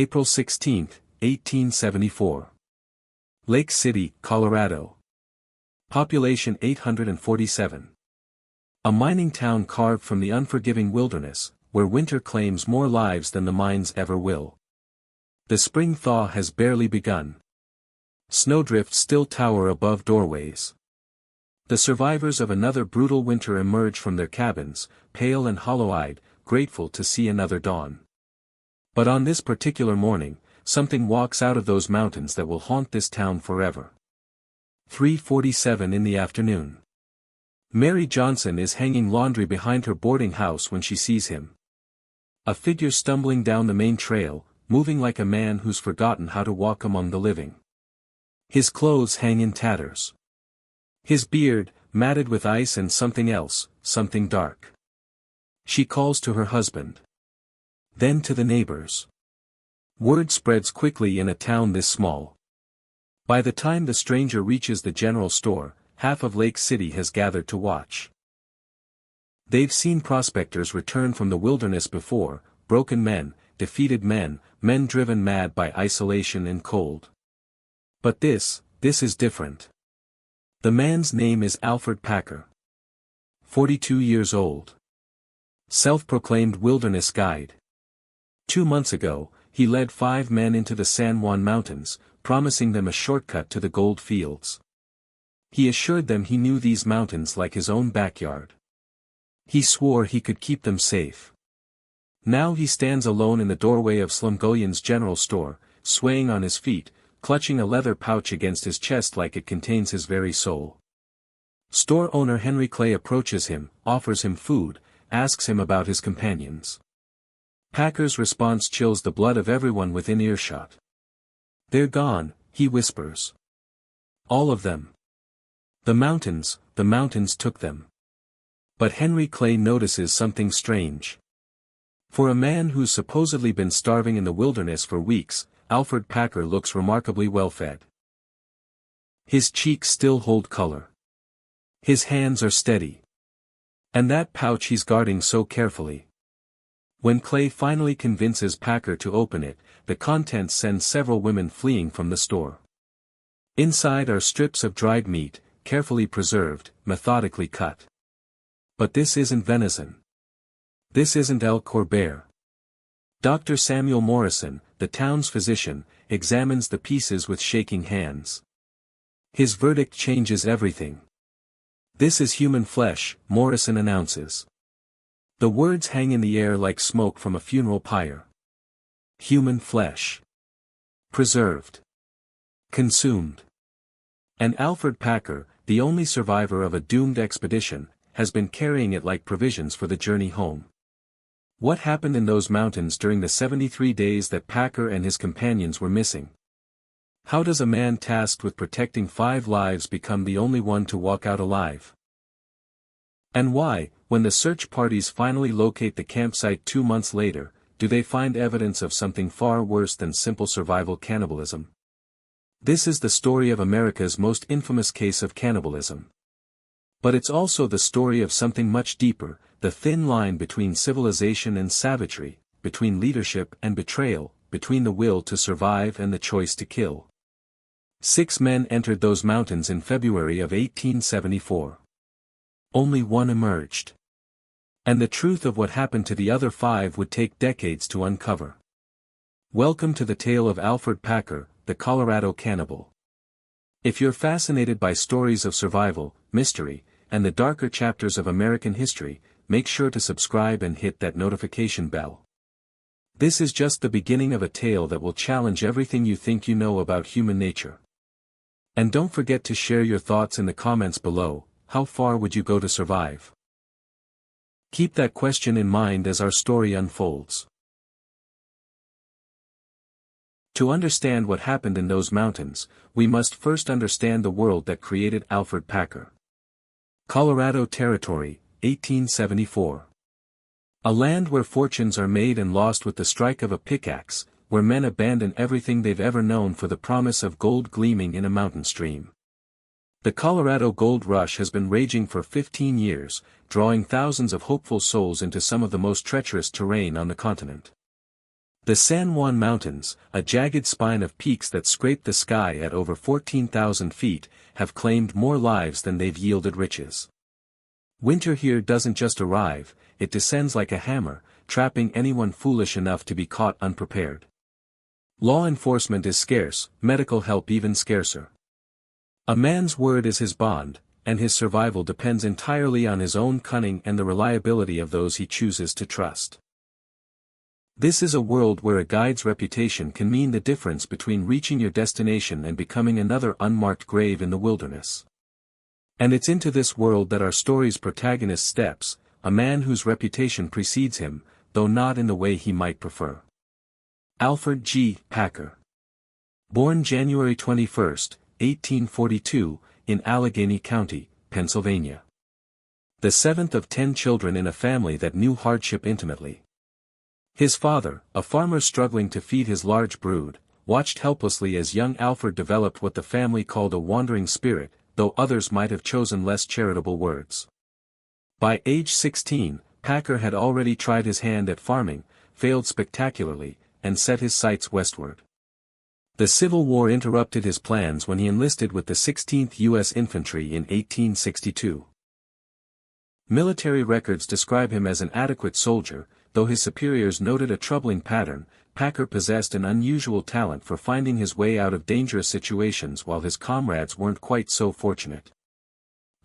April 16, 1874. Lake City, Colorado. Population 847. A mining town carved from the unforgiving wilderness, where winter claims more lives than the mines ever will. The spring thaw has barely begun. Snowdrifts still tower above doorways. The survivors of another brutal winter emerge from their cabins, pale and hollow-eyed, grateful to see another dawn. But on this particular morning, something walks out of those mountains that will haunt this town forever. 3:47 in the afternoon. Mary Johnson is hanging laundry behind her boarding house when she sees him. A figure stumbling down the main trail, moving like a man who's forgotten how to walk among the living. His clothes hang in tatters. His beard, matted with ice and something else, something dark. She calls to her husband. Then to the neighbors. Word spreads quickly in a town this small. By the time the stranger reaches the general store, half of Lake City has gathered to watch. They've seen prospectors return from the wilderness before, broken men, defeated men, men driven mad by isolation and cold. But this is different. The man's name is Alferd Packer. 42 years old. Self-proclaimed wilderness guide. 2 months ago, he led 5 men into the San Juan Mountains, promising them a shortcut to the gold fields. He assured them he knew these mountains like his own backyard. He swore he could keep them safe. Now he stands alone in the doorway of Slumgoyan's general store, swaying on his feet, clutching a leather pouch against his chest like it contains his very soul. Store owner Henry Clay approaches him, offers him food, asks him about his companions. Packer's response chills the blood of everyone within earshot. "They're gone," he whispers. "All of them. The mountains took them." But Henry Clay notices something strange. For a man who's supposedly been starving in the wilderness for weeks, Alferd Packer looks remarkably well fed. His cheeks still hold color. His hands are steady. And that pouch he's guarding so carefully. When Clay finally convinces Packer to open it, the contents send several women fleeing from the store. Inside are strips of dried meat, carefully preserved, methodically cut. But this isn't venison. This isn't elk or bear. Dr. Samuel Morrison, the town's physician, examines the pieces with shaking hands. His verdict changes everything. "This is human flesh," Morrison announces. The words hang in the air like smoke from a funeral pyre. Human flesh. Preserved. Consumed. And Alferd Packer, the only survivor of a doomed expedition, has been carrying it like provisions for the journey home. What happened in those mountains during the 73 days that Packer and his companions were missing? How does a man tasked with protecting 5 lives become the only one to walk out alive? And why, when the search parties finally locate the campsite 2 months later, do they find evidence of something far worse than simple survival cannibalism? This is the story of America's most infamous case of cannibalism. But it's also the story of something much deeper, the thin line between civilization and savagery, between leadership and betrayal, between the will to survive and the choice to kill. 6 men entered those mountains in February of 1874. Only 1 emerged. And the truth of what happened to the other 5 would take decades to uncover. Welcome to the tale of Alferd Packer, the Colorado cannibal. If you're fascinated by stories of survival, mystery, and the darker chapters of American history, make sure to subscribe and hit that notification bell. This is just the beginning of a tale that will challenge everything you think you know about human nature. And don't forget to share your thoughts in the comments below. How far would you go to survive? Keep that question in mind as our story unfolds. To understand what happened in those mountains, we must first understand the world that created Alferd Packer. Colorado Territory, 1874. A land where fortunes are made and lost with the strike of a pickaxe, where men abandon everything they've ever known for the promise of gold gleaming in a mountain stream. The Colorado Gold Rush has been raging for 15 years, drawing thousands of hopeful souls into some of the most treacherous terrain on the continent. The San Juan Mountains, a jagged spine of peaks that scrape the sky at over 14,000 feet, have claimed more lives than they've yielded riches. Winter here doesn't just arrive, it descends like a hammer, trapping anyone foolish enough to be caught unprepared. Law enforcement is scarce, medical help even scarcer. A man's word is his bond, and his survival depends entirely on his own cunning and the reliability of those he chooses to trust. This is a world where a guide's reputation can mean the difference between reaching your destination and becoming another unmarked grave in the wilderness. And it's into this world that our story's protagonist steps, a man whose reputation precedes him, though not in the way he might prefer. Alferd G. Packer. Born January 21, 1842, in Allegheny County, Pennsylvania. The seventh of 10 children in a family that knew hardship intimately. His father, a farmer struggling to feed his large brood, watched helplessly as young Alferd developed what the family called a wandering spirit, though others might have chosen less charitable words. By age 16, Packer had already tried his hand at farming, failed spectacularly, and set his sights westward. The Civil War interrupted his plans when he enlisted with the 16th U.S. Infantry in 1862. Military records describe him as an adequate soldier, though his superiors noted a troubling pattern. Packer possessed an unusual talent for finding his way out of dangerous situations while his comrades weren't quite so fortunate.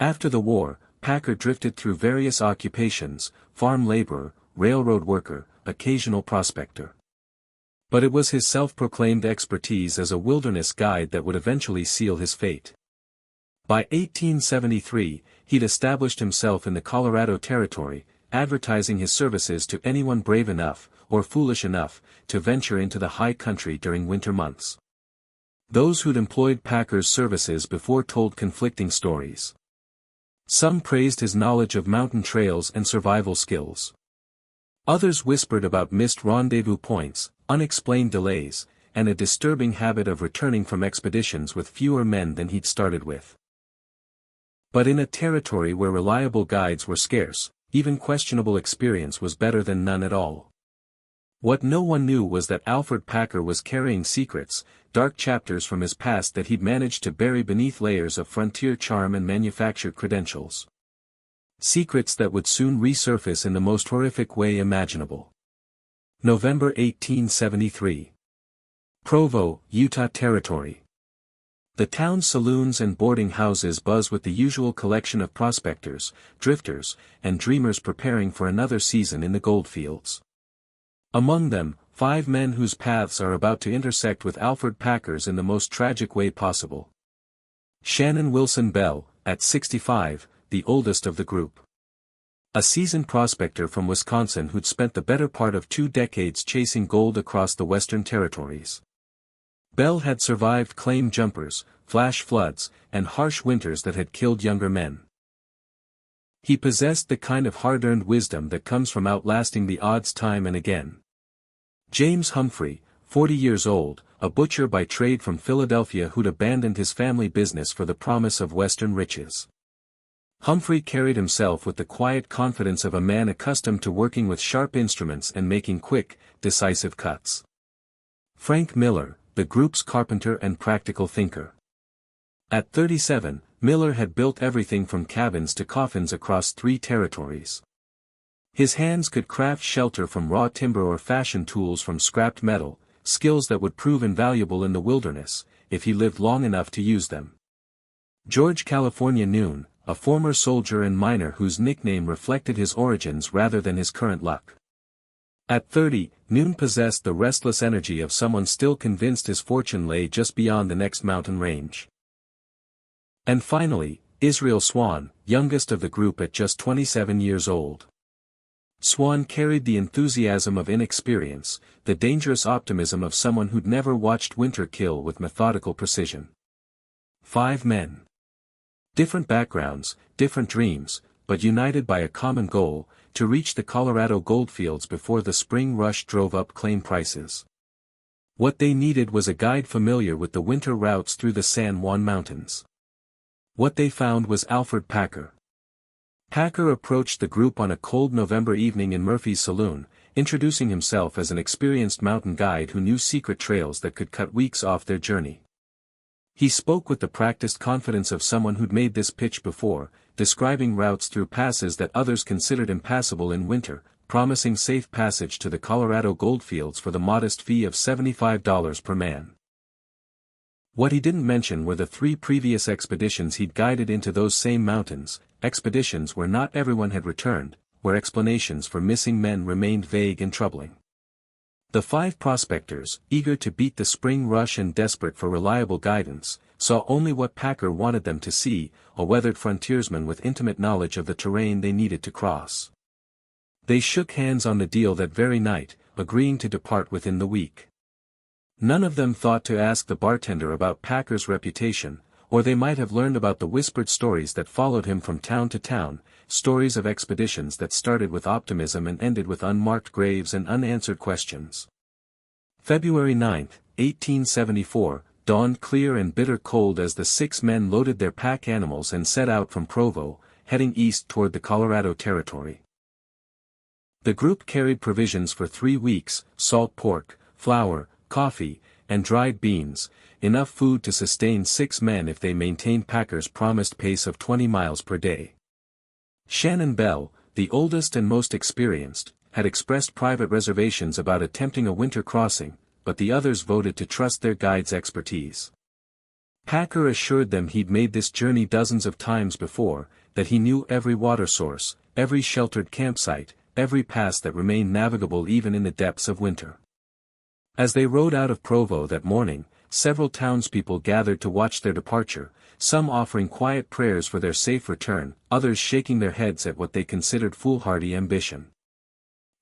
After the war, Packer drifted through various occupations: farm laborer, railroad worker, occasional prospector. But it was his self-proclaimed expertise as a wilderness guide that would eventually seal his fate. By 1873, he'd established himself in the Colorado Territory, advertising his services to anyone brave enough, or foolish enough, to venture into the high country during winter months. Those who'd employed Packer's services before told conflicting stories. Some praised his knowledge of mountain trails and survival skills. Others whispered about missed rendezvous points, unexplained delays, and a disturbing habit of returning from expeditions with fewer men than he'd started with. But in a territory where reliable guides were scarce, even questionable experience was better than none at all. What no one knew was that Alferd Packer was carrying secrets, dark chapters from his past that he'd managed to bury beneath layers of frontier charm and manufactured credentials. Secrets that would soon resurface in the most horrific way imaginable. November 1873. Provo, Utah Territory. The town's saloons and boarding houses buzz with the usual collection of prospectors, drifters, and dreamers preparing for another season in the goldfields. Among them, 5 men whose paths are about to intersect with Alferd Packer's in the most tragic way possible. Shannon Wilson Bell, at 65, the oldest of the group. A seasoned prospector from Wisconsin who'd spent the better part of 2 decades chasing gold across the western territories. Bell had survived claim jumpers, flash floods, and harsh winters that had killed younger men. He possessed the kind of hard-earned wisdom that comes from outlasting the odds time and again. James Humphrey, 40 years old, a butcher by trade from Philadelphia who'd abandoned his family business for the promise of western riches. Humphrey carried himself with the quiet confidence of a man accustomed to working with sharp instruments and making quick, decisive cuts. Frank Miller, the group's carpenter and practical thinker. At 37, Miller had built everything from cabins to coffins across 3 territories. His hands could craft shelter from raw timber or fashion tools from scrapped metal, skills that would prove invaluable in the wilderness, if he lived long enough to use them. George California Noon, a former soldier and miner whose nickname reflected his origins rather than his current luck. At 30, Noon possessed the restless energy of someone still convinced his fortune lay just beyond the next mountain range. And finally, Israel Swan, youngest of the group at just 27 years old. Swan carried the enthusiasm of inexperience, the dangerous optimism of someone who'd never watched winter kill with methodical precision. 5 men. Different backgrounds, different dreams, but united by a common goal, to reach the Colorado goldfields before the spring rush drove up claim prices. What they needed was a guide familiar with the winter routes through the San Juan Mountains. What they found was Alferd Packer. Packer approached the group on a cold November evening in Murphy's saloon, introducing himself as an experienced mountain guide who knew secret trails that could cut weeks off their journey. He spoke with the practiced confidence of someone who'd made this pitch before, describing routes through passes that others considered impassable in winter, promising safe passage to the Colorado goldfields for the modest fee of $75 per man. What he didn't mention were the 3 previous expeditions he'd guided into those same mountains, expeditions where not everyone had returned, where explanations for missing men remained vague and troubling. The 5 prospectors, eager to beat the spring rush and desperate for reliable guidance, saw only what Packer wanted them to see, a weathered frontiersman with intimate knowledge of the terrain they needed to cross. They shook hands on the deal that very night, agreeing to depart within the week. None of them thought to ask the bartender about Packer's reputation, or they might have learned about the whispered stories that followed him from town to town, stories of expeditions that started with optimism and ended with unmarked graves and unanswered questions. February 9, 1874, dawned clear and bitter cold as the 6 men loaded their pack animals and set out from Provo, heading east toward the Colorado Territory. The group carried provisions for 3 weeks, salt pork, flour, coffee, and dried beans, enough food to sustain 6 men if they maintained Packer's promised pace of 20 miles per day. Shannon Bell, the oldest and most experienced, had expressed private reservations about attempting a winter crossing, but the others voted to trust their guide's expertise. Packer assured them he'd made this journey dozens of times before, that he knew every water source, every sheltered campsite, every pass that remained navigable even in the depths of winter. As they rode out of Provo that morning, several townspeople gathered to watch their departure, some offering quiet prayers for their safe return, others shaking their heads at what they considered foolhardy ambition.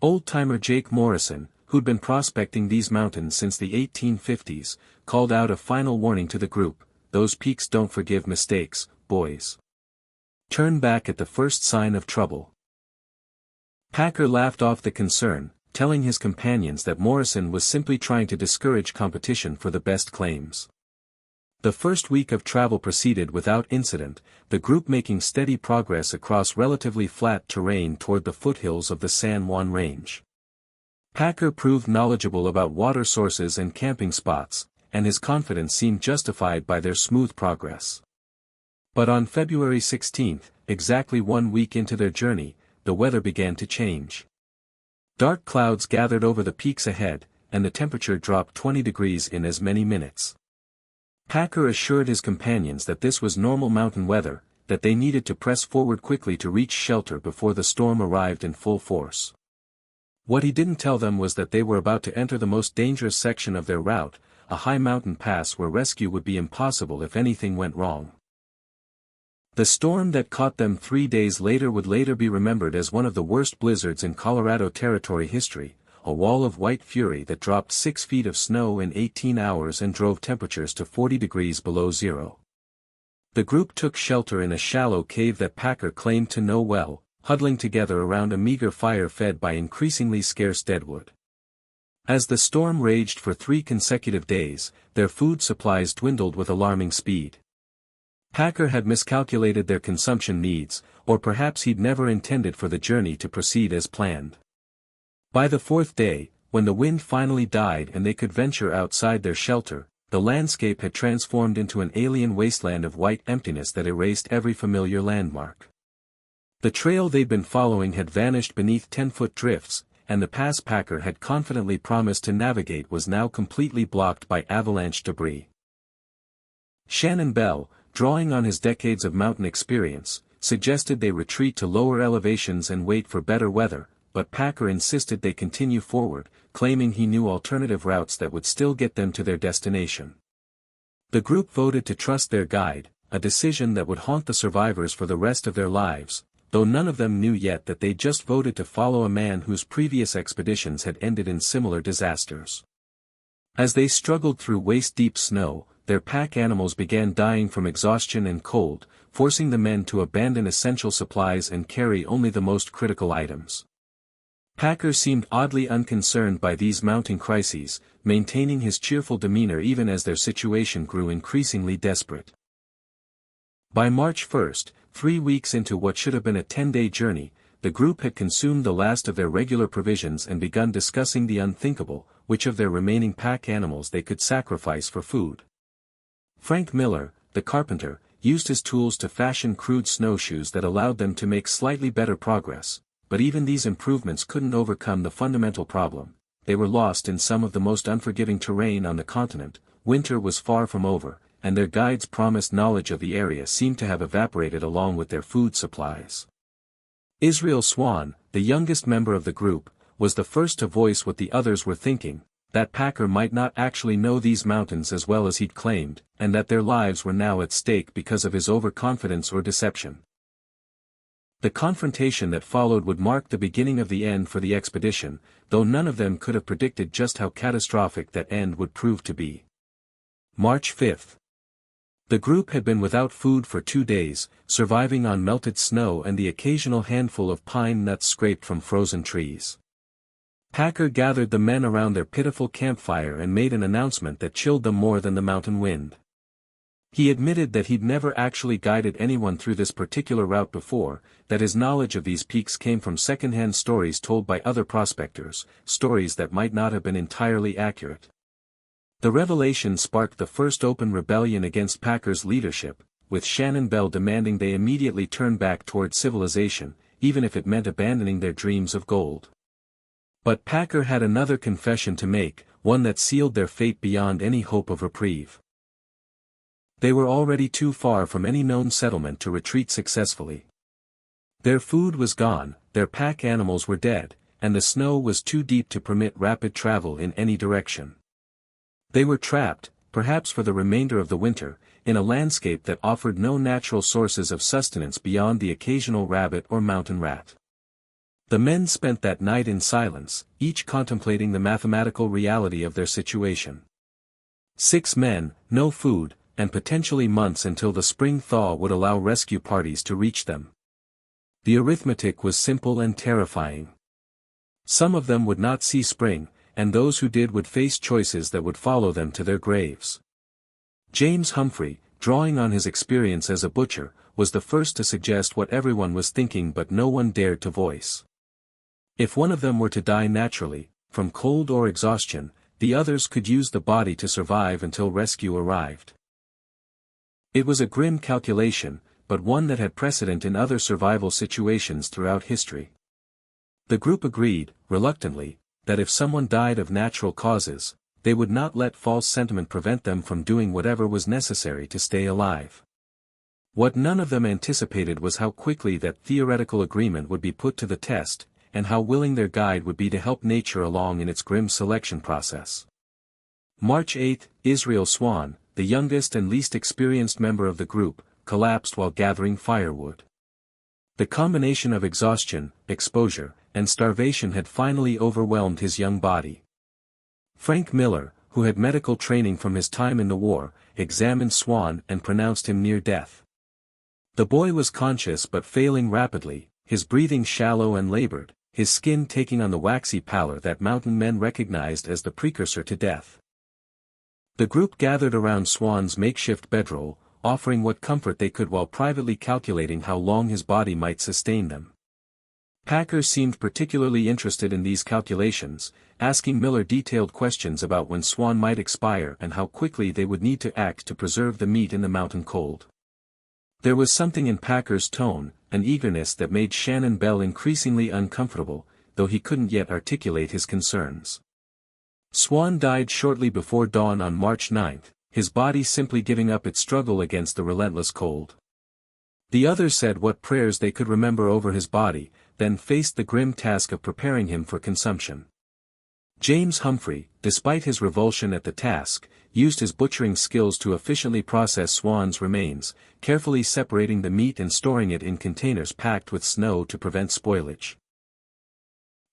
Old-timer Jake Morrison, who'd been prospecting these mountains since the 1850s, called out a final warning to the group: "Those peaks don't forgive mistakes, boys. Turn back at the first sign of trouble." Packer laughed off the concern, telling his companions that Morrison was simply trying to discourage competition for the best claims. The first week of travel proceeded without incident, the group making steady progress across relatively flat terrain toward the foothills of the San Juan Range. Packer proved knowledgeable about water sources and camping spots, and his confidence seemed justified by their smooth progress. But on February 16, exactly 1 week into their journey, the weather began to change. Dark clouds gathered over the peaks ahead, and the temperature dropped 20 degrees in as many minutes. Packer assured his companions that this was normal mountain weather, that they needed to press forward quickly to reach shelter before the storm arrived in full force. What he didn't tell them was that they were about to enter the most dangerous section of their route, a high mountain pass where rescue would be impossible if anything went wrong. The storm that caught them 3 days later would later be remembered as one of the worst blizzards in Colorado Territory history, a wall of white fury that dropped 6 feet of snow in 18 hours and drove temperatures to 40 degrees below zero. The group took shelter in a shallow cave that Packer claimed to know well, huddling together around a meager fire fed by increasingly scarce deadwood. As the storm raged for 3 consecutive days, their food supplies dwindled with alarming speed. Packer had miscalculated their consumption needs, or perhaps he'd never intended for the journey to proceed as planned. By the 4th day, when the wind finally died and they could venture outside their shelter, the landscape had transformed into an alien wasteland of white emptiness that erased every familiar landmark. The trail they'd been following had vanished beneath 10-foot drifts, and the pass Packer had confidently promised to navigate was now completely blocked by avalanche debris. Shannon Bell, drawing on his decades of mountain experience, suggested they retreat to lower elevations and wait for better weather, but Packer insisted they continue forward, claiming he knew alternative routes that would still get them to their destination. The group voted to trust their guide, a decision that would haunt the survivors for the rest of their lives, though none of them knew yet that they just voted to follow a man whose previous expeditions had ended in similar disasters. As they struggled through waist-deep snow, their pack animals began dying from exhaustion and cold, forcing the men to abandon essential supplies and carry only the most critical items. Packer seemed oddly unconcerned by these mounting crises, maintaining his cheerful demeanor even as their situation grew increasingly desperate. By March 1, 3 weeks into what should have been a 10-day journey, the group had consumed the last of their regular provisions and begun discussing the unthinkable, which of their remaining pack animals they could sacrifice for food. Frank Miller, the carpenter, used his tools to fashion crude snowshoes that allowed them to make slightly better progress, but even these improvements couldn't overcome the fundamental problem. They were lost in some of the most unforgiving terrain on the continent, winter was far from over, and their guides' promised knowledge of the area seemed to have evaporated along with their food supplies. Israel Swan, the youngest member of the group, was the first to voice what the others were thinking, that Packer might not actually know these mountains as well as he'd claimed, and that their lives were now at stake because of his overconfidence or deception. The confrontation that followed would mark the beginning of the end for the expedition, though none of them could have predicted just how catastrophic that end would prove to be. March 5. The group had been without food for 2 days, surviving on melted snow and the occasional handful of pine nuts scraped from frozen trees. Packer gathered the men around their pitiful campfire and made an announcement that chilled them more than the mountain wind. He admitted that he'd never actually guided anyone through this particular route before, that his knowledge of these peaks came from second-hand stories told by other prospectors, stories that might not have been entirely accurate. The revelation sparked the first open rebellion against Packer's leadership, with Shannon Bell demanding they immediately turn back toward civilization, even if it meant abandoning their dreams of gold. But Packer had another confession to make, one that sealed their fate beyond any hope of reprieve. They were already too far from any known settlement to retreat successfully. Their food was gone, their pack animals were dead, and the snow was too deep to permit rapid travel in any direction. They were trapped, perhaps for the remainder of the winter, in a landscape that offered no natural sources of sustenance beyond the occasional rabbit or mountain rat. The men spent that night in silence, each contemplating the mathematical reality of their situation. 6 men, no food, and potentially months until the spring thaw would allow rescue parties to reach them. The arithmetic was simple and terrifying. Some of them would not see spring, and those who did would face choices that would follow them to their graves. James Humphrey, drawing on his experience as a butcher, was the first to suggest what everyone was thinking but no one dared to voice. If one of them were to die naturally, from cold or exhaustion, the others could use the body to survive until rescue arrived. It was a grim calculation, but one that had precedent in other survival situations throughout history. The group agreed, reluctantly, that if someone died of natural causes, they would not let false sentiment prevent them from doing whatever was necessary to stay alive. What none of them anticipated was how quickly that theoretical agreement would be put to the test, and how willing their guide would be to help nature along in its grim selection process. March 8, Israel Swan, the youngest and least experienced member of the group, collapsed while gathering firewood. The combination of exhaustion, exposure, and starvation had finally overwhelmed his young body. Frank Miller, who had medical training from his time in the war, examined Swan and pronounced him near death. The boy was conscious but failing rapidly, his breathing shallow and labored, his skin taking on the waxy pallor that mountain men recognized as the precursor to death. The group gathered around Swan's makeshift bedroll, offering what comfort they could while privately calculating how long his body might sustain them. Packer seemed particularly interested in these calculations, asking Miller detailed questions about when Swan might expire and how quickly they would need to act to preserve the meat in the mountain cold. There was something in Packer's tone, an eagerness that made Shannon Bell increasingly uncomfortable, though he couldn't yet articulate his concerns. Swan died shortly before dawn on March 9, his body simply giving up its struggle against the relentless cold. The others said what prayers they could remember over his body, then faced the grim task of preparing him for consumption. James Humphrey, despite his revulsion at the task, used his butchering skills to efficiently process Swan's remains, carefully separating the meat and storing it in containers packed with snow to prevent spoilage.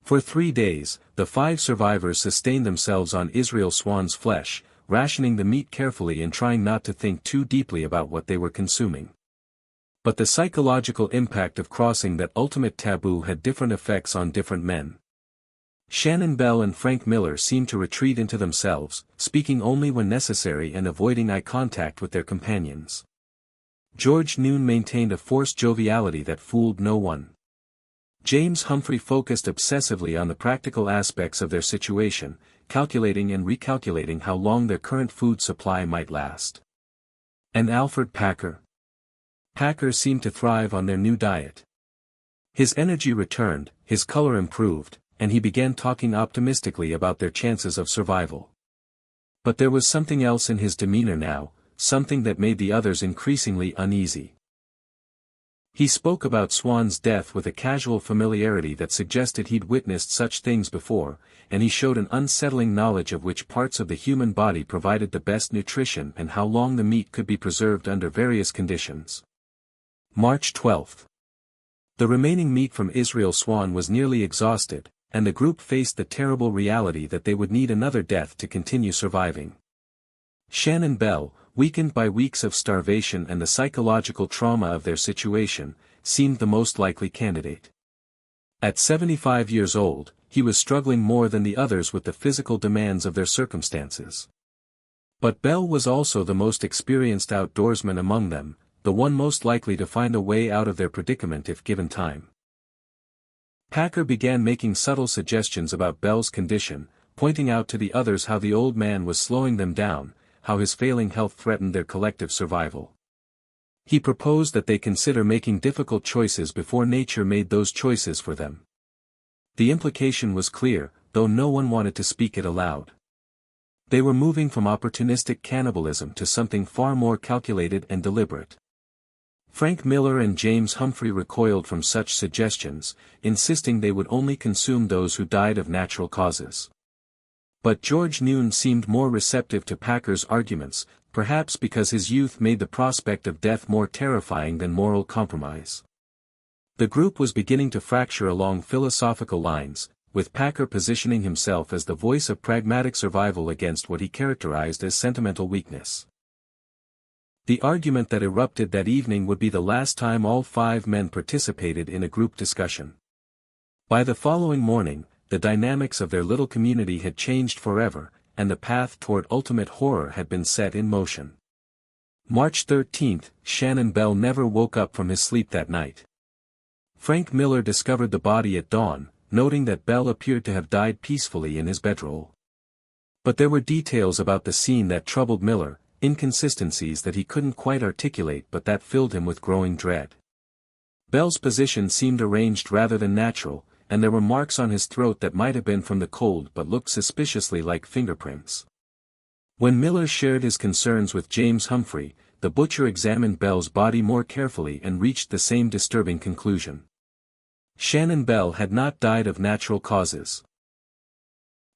For 3 days, the 5 survivors sustained themselves on Israel Swan's flesh, rationing the meat carefully and trying not to think too deeply about what they were consuming. But the psychological impact of crossing that ultimate taboo had different effects on different men. Shannon Bell and Frank Miller seemed to retreat into themselves, speaking only when necessary and avoiding eye contact with their companions. George Noon maintained a forced joviality that fooled no one. James Humphrey focused obsessively on the practical aspects of their situation, calculating and recalculating how long their current food supply might last. And Alferd Packer? Packer seemed to thrive on their new diet. His energy returned, his color improved, and he began talking optimistically about their chances of survival. But there was something else in his demeanor now, something that made the others increasingly uneasy. He spoke about Swan's death with a casual familiarity that suggested he'd witnessed such things before, and he showed an unsettling knowledge of which parts of the human body provided the best nutrition and how long the meat could be preserved under various conditions. March 12. The remaining meat from Israel Swan was nearly exhausted, and the group faced the terrible reality that they would need another death to continue surviving. Shannon Bell, weakened by weeks of starvation and the psychological trauma of their situation, seemed the most likely candidate. At 75 years old, he was struggling more than the others with the physical demands of their circumstances. But Bell was also the most experienced outdoorsman among them, the one most likely to find a way out of their predicament if given time. Packer began making subtle suggestions about Bell's condition, pointing out to the others how the old man was slowing them down, how his failing health threatened their collective survival. He proposed that they consider making difficult choices before nature made those choices for them. The implication was clear, though no one wanted to speak it aloud. They were moving from opportunistic cannibalism to something far more calculated and deliberate. Frank Miller and James Humphrey recoiled from such suggestions, insisting they would only consume those who died of natural causes. But George Noon seemed more receptive to Packer's arguments, perhaps because his youth made the prospect of death more terrifying than moral compromise. The group was beginning to fracture along philosophical lines, with Packer positioning himself as the voice of pragmatic survival against what he characterized as sentimental weakness. The argument that erupted that evening would be the last time all 5 men participated in a group discussion. By the following morning, the dynamics of their little community had changed forever, and the path toward ultimate horror had been set in motion. March 13, Shannon Bell never woke up from his sleep that night. Frank Miller discovered the body at dawn, noting that Bell appeared to have died peacefully in his bedroll. But there were details about the scene that troubled Miller, inconsistencies that he couldn't quite articulate but that filled him with growing dread. Bell's position seemed arranged rather than natural, and there were marks on his throat that might have been from the cold but looked suspiciously like fingerprints. When Miller shared his concerns with James Humphrey, the butcher examined Bell's body more carefully and reached the same disturbing conclusion. Shannon Bell had not died of natural causes.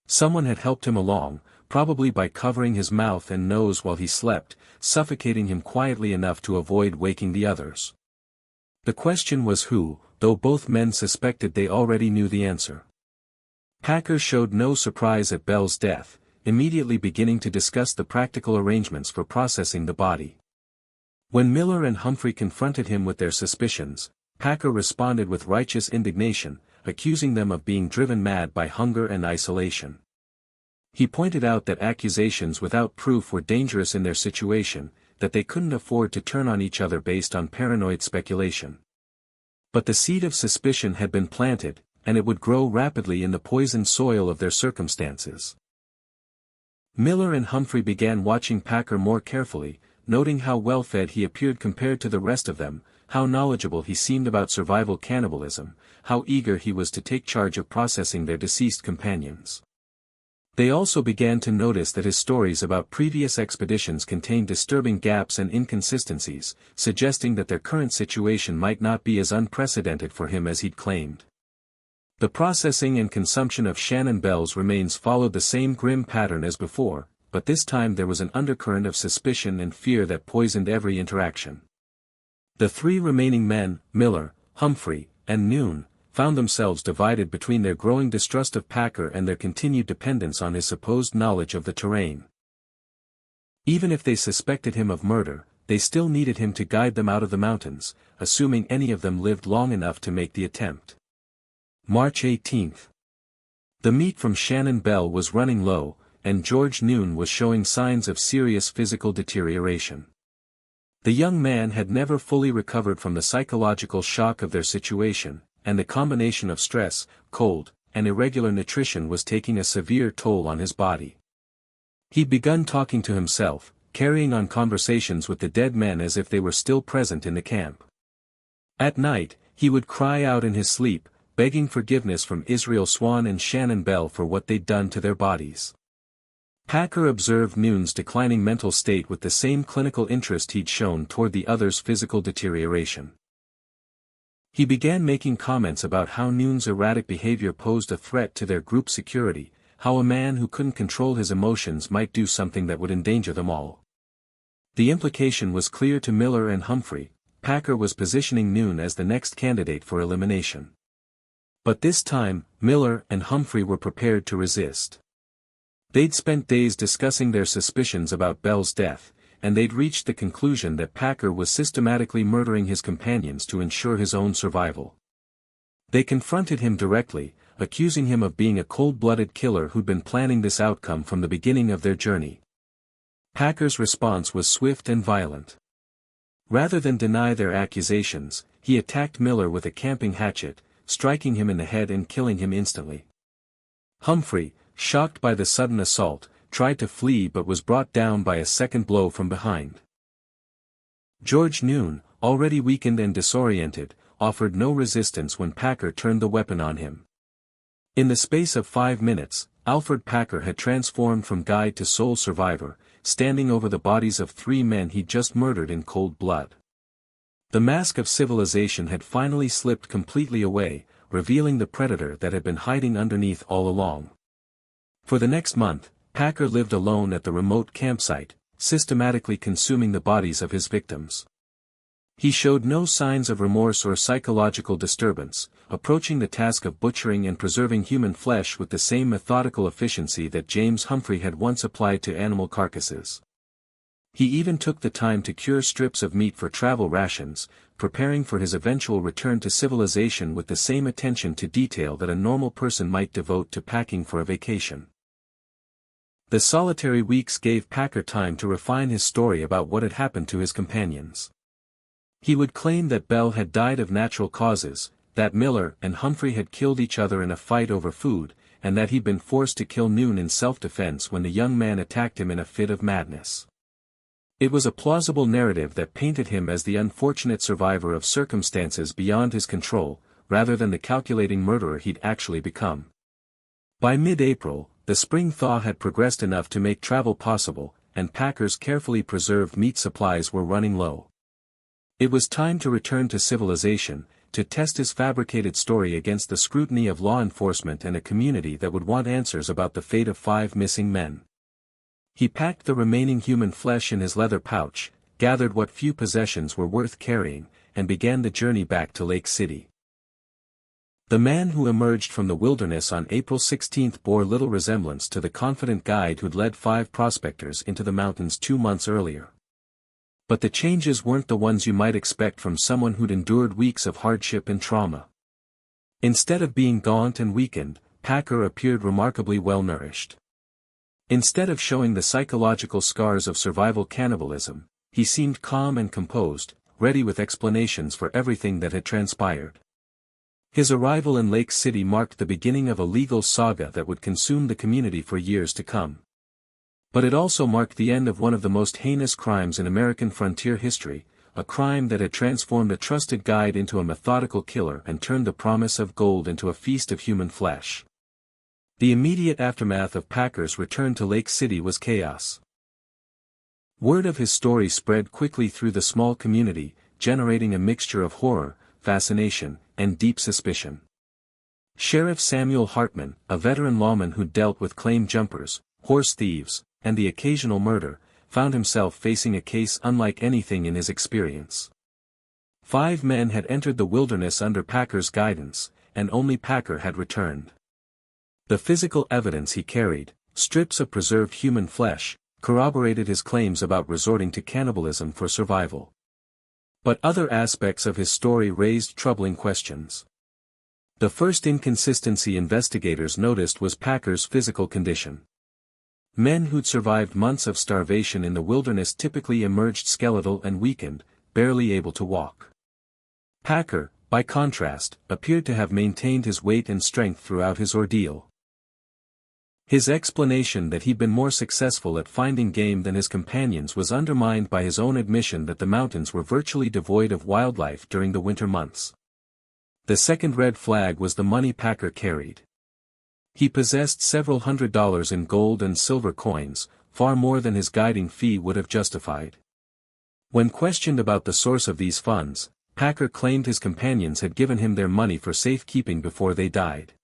Someone had helped him along, probably by covering his mouth and nose while he slept, suffocating him quietly enough to avoid waking the others. The question was who, though both men suspected they already knew the answer. Packer showed no surprise at Bell's death, immediately beginning to discuss the practical arrangements for processing the body. When Miller and Humphrey confronted him with their suspicions, Packer responded with righteous indignation, accusing them of being driven mad by hunger and isolation. He pointed out that accusations without proof were dangerous in their situation, that they couldn't afford to turn on each other based on paranoid speculation. But the seed of suspicion had been planted, and it would grow rapidly in the poisoned soil of their circumstances. Miller and Humphrey began watching Packer more carefully, noting how well-fed he appeared compared to the rest of them, how knowledgeable he seemed about survival cannibalism, how eager he was to take charge of processing their deceased companions. They also began to notice that his stories about previous expeditions contained disturbing gaps and inconsistencies, suggesting that their current situation might not be as unprecedented for him as he'd claimed. The processing and consumption of Shannon Bell's remains followed the same grim pattern as before, but this time there was an undercurrent of suspicion and fear that poisoned every interaction. The 3 remaining men, Miller, Humphrey, and Noon, found themselves divided between their growing distrust of Packer and their continued dependence on his supposed knowledge of the terrain. Even if they suspected him of murder, they still needed him to guide them out of the mountains, assuming any of them lived long enough to make the attempt. March 18. The meat from Shannon Bell was running low, and George Noon was showing signs of serious physical deterioration. The young man had never fully recovered from the psychological shock of their situation, and the combination of stress, cold, and irregular nutrition was taking a severe toll on his body. He'd begun talking to himself, carrying on conversations with the dead men as if they were still present in the camp. At night, he would cry out in his sleep, begging forgiveness from Israel Swan and Shannon Bell for what they'd done to their bodies. Packer observed Noon's declining mental state with the same clinical interest he'd shown toward the other's physical deterioration. He began making comments about how Noon's erratic behavior posed a threat to their group security, how a man who couldn't control his emotions might do something that would endanger them all. The implication was clear to Miller and Humphrey. Packer was positioning Noon as the next candidate for elimination. But this time, Miller and Humphrey were prepared to resist. They'd spent days discussing their suspicions about Bell's death, and they'd reached the conclusion that Packer was systematically murdering his companions to ensure his own survival. They confronted him directly, accusing him of being a cold-blooded killer who'd been planning this outcome from the beginning of their journey. Packer's response was swift and violent. Rather than deny their accusations, he attacked Miller with a camping hatchet, striking him in the head and killing him instantly. Humphrey, shocked by the sudden assault, tried to flee but was brought down by a second blow from behind. George Noon, already weakened and disoriented, offered no resistance when Packer turned the weapon on him. In the space of 5 minutes, Alferd Packer had transformed from guide to sole survivor, standing over the bodies of 3 men he'd just murdered in cold blood. The mask of civilization had finally slipped completely away, revealing the predator that had been hiding underneath all along. For the next month, Packer lived alone at the remote campsite, systematically consuming the bodies of his victims. He showed no signs of remorse or psychological disturbance, approaching the task of butchering and preserving human flesh with the same methodical efficiency that James Humphrey had once applied to animal carcasses. He even took the time to cure strips of meat for travel rations, preparing for his eventual return to civilization with the same attention to detail that a normal person might devote to packing for a vacation. The solitary weeks gave Packer time to refine his story about what had happened to his companions. He would claim that Bell had died of natural causes, that Miller and Humphrey had killed each other in a fight over food, and that he'd been forced to kill Noon in self-defense when the young man attacked him in a fit of madness. It was a plausible narrative that painted him as the unfortunate survivor of circumstances beyond his control, rather than the calculating murderer he'd actually become. By mid-April, the spring thaw had progressed enough to make travel possible, and Packer's carefully preserved meat supplies were running low. It was time to return to civilization, to test his fabricated story against the scrutiny of law enforcement and a community that would want answers about the fate of 5 missing men. He packed the remaining human flesh in his leather pouch, gathered what few possessions were worth carrying, and began the journey back to Lake City. The man who emerged from the wilderness on April 16 bore little resemblance to the confident guide who'd led 5 prospectors into the mountains 2 months earlier. But the changes weren't the ones you might expect from someone who'd endured weeks of hardship and trauma. Instead of being gaunt and weakened, Packer appeared remarkably well-nourished. Instead of showing the psychological scars of survival cannibalism, he seemed calm and composed, ready with explanations for everything that had transpired. His arrival in Lake City marked the beginning of a legal saga that would consume the community for years to come. But it also marked the end of one of the most heinous crimes in American frontier history, a crime that had transformed a trusted guide into a methodical killer and turned the promise of gold into a feast of human flesh. The immediate aftermath of Packer's return to Lake City was chaos. Word of his story spread quickly through the small community, generating a mixture of horror, fascination, and deep suspicion. Sheriff Samuel Hartman, a veteran lawman who'd dealt with claim jumpers, horse thieves, and the occasional murder, found himself facing a case unlike anything in his experience. 5 men had entered the wilderness under Packer's guidance, and only Packer had returned. The physical evidence he carried, strips of preserved human flesh, corroborated his claims about resorting to cannibalism for survival. But other aspects of his story raised troubling questions. The first inconsistency investigators noticed was Packer's physical condition. Men who'd survived months of starvation in the wilderness typically emerged skeletal and weakened, barely able to walk. Packer, by contrast, appeared to have maintained his weight and strength throughout his ordeal. His explanation that he'd been more successful at finding game than his companions was undermined by his own admission that the mountains were virtually devoid of wildlife during the winter months. The second red flag was the money Packer carried. He possessed several $100s in gold and silver coins, far more than his guiding fee would have justified. When questioned about the source of these funds, Packer claimed his companions had given him their money for safekeeping before they died.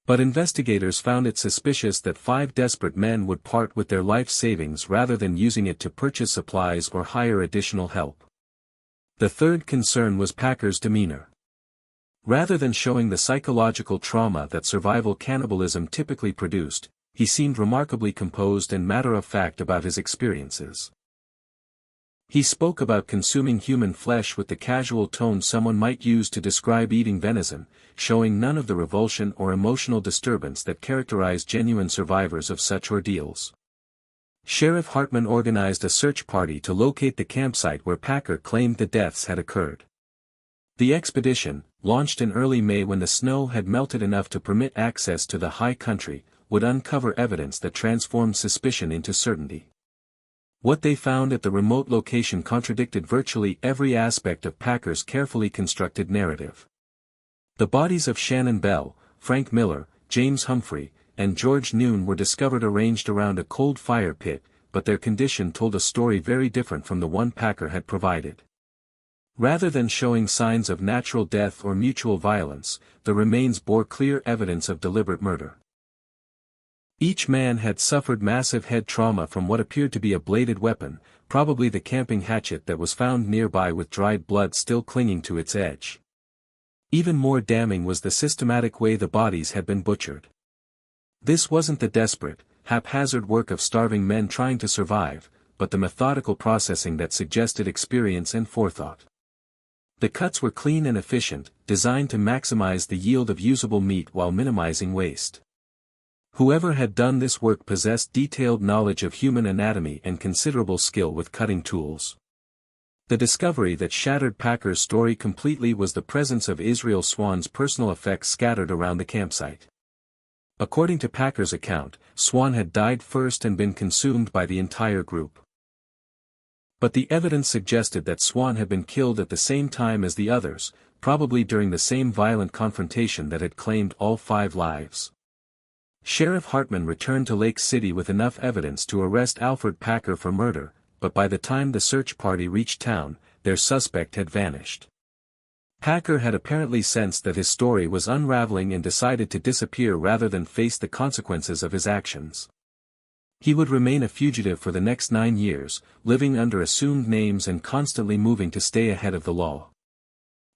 But investigators found it suspicious that 5 desperate men would part with their life savings rather than using it to purchase supplies or hire additional help. The third concern was Packer's demeanor. Rather than showing the psychological trauma that survival cannibalism typically produced, he seemed remarkably composed and matter-of-fact about his experiences. He spoke about consuming human flesh with the casual tone someone might use to describe eating venison, showing none of the revulsion or emotional disturbance that characterize genuine survivors of such ordeals. Sheriff Hartman organized a search party to locate the campsite where Packer claimed the deaths had occurred. The expedition, launched in early May when the snow had melted enough to permit access to the high country, would uncover evidence that transformed suspicion into certainty. What they found at the remote location contradicted virtually every aspect of Packer's carefully constructed narrative. The bodies of Shannon Bell, Frank Miller, James Humphrey, and George Noon were discovered arranged around a cold fire pit, but their condition told a story very different from the one Packer had provided. Rather than showing signs of natural death or mutual violence, the remains bore clear evidence of deliberate murder. Each man had suffered massive head trauma from what appeared to be a bladed weapon, probably the camping hatchet that was found nearby with dried blood still clinging to its edge. Even more damning was the systematic way the bodies had been butchered. This wasn't the desperate, haphazard work of starving men trying to survive, but the methodical processing that suggested experience and forethought. The cuts were clean and efficient, designed to maximize the yield of usable meat while minimizing waste. Whoever had done this work possessed detailed knowledge of human anatomy and considerable skill with cutting tools. The discovery that shattered Packer's story completely was the presence of Israel Swan's personal effects scattered around the campsite. According to Packer's account, Swan had died first and been consumed by the entire group. But the evidence suggested that Swan had been killed at the same time as the others, probably during the same violent confrontation that had claimed all 5 lives. Sheriff Hartman returned to Lake City with enough evidence to arrest Alferd Packer for murder, but by the time the search party reached town, their suspect had vanished. Packer had apparently sensed that his story was unraveling and decided to disappear rather than face the consequences of his actions. He would remain a fugitive for the next 9 years, living under assumed names and constantly moving to stay ahead of the law.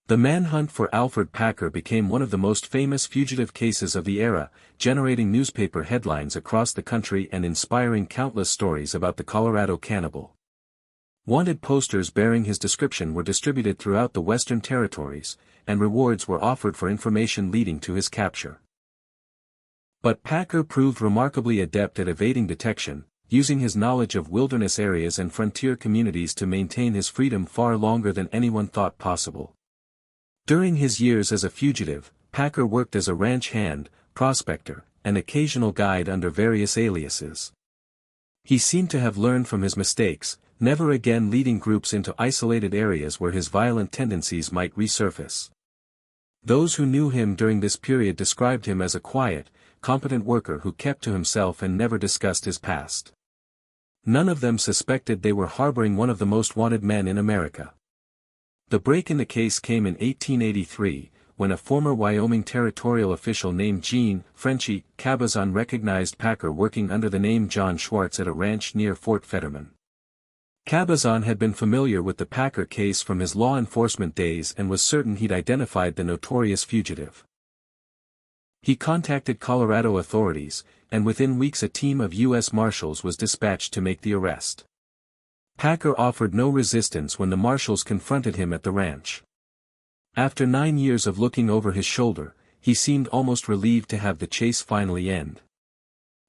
The manhunt for Alferd Packer became one of the most famous fugitive cases of the era, generating newspaper headlines across the country and inspiring countless stories about the Colorado cannibal. Wanted posters bearing his description were distributed throughout the Western Territories, and rewards were offered for information leading to his capture. But Packer proved remarkably adept at evading detection, using his knowledge of wilderness areas and frontier communities to maintain his freedom far longer than anyone thought possible. During his years as a fugitive, Packer worked as a ranch hand, prospector, and occasional guide under various aliases. He seemed to have learned from his mistakes, never again leading groups into isolated areas where his violent tendencies might resurface. Those who knew him during this period described him as a quiet, competent worker who kept to himself and never discussed his past. None of them suspected they were harboring one of the most wanted men in America. The break in the case came in 1883, when a former Wyoming territorial official named Jean Frenchy Cabazon recognized Packer working under the name John Schwartz at a ranch near Fort Fetterman. Cabazon had been familiar with the Packer case from his law enforcement days and was certain he'd identified the notorious fugitive. He contacted Colorado authorities, and within weeks a team of U.S. Marshals was dispatched to make the arrest. Packer offered no resistance when the marshals confronted him at the ranch. After 9 years of looking over his shoulder, he seemed almost relieved to have the chase finally end.